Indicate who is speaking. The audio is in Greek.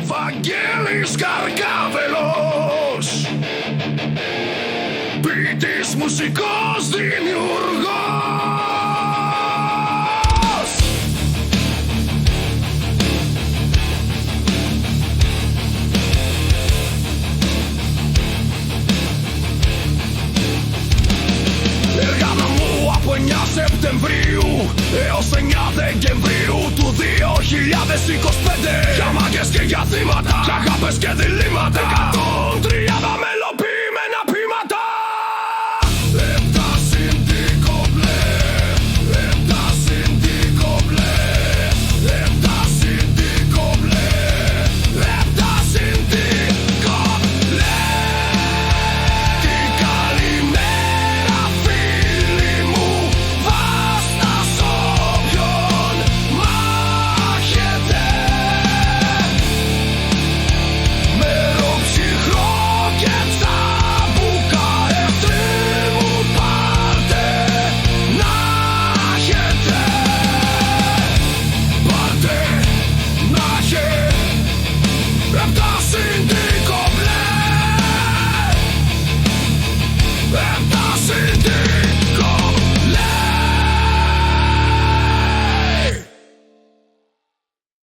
Speaker 1: Βαγγέλης Καρκάβελος, ποιητής, μουσικός, δημιουργός. Έργα μου από 9 Σεπτεμβρίου έως 9 Δεκεμβρίου του 2025. Για μάγκες και για θύματα, για αγάπες και διλήμματα. 103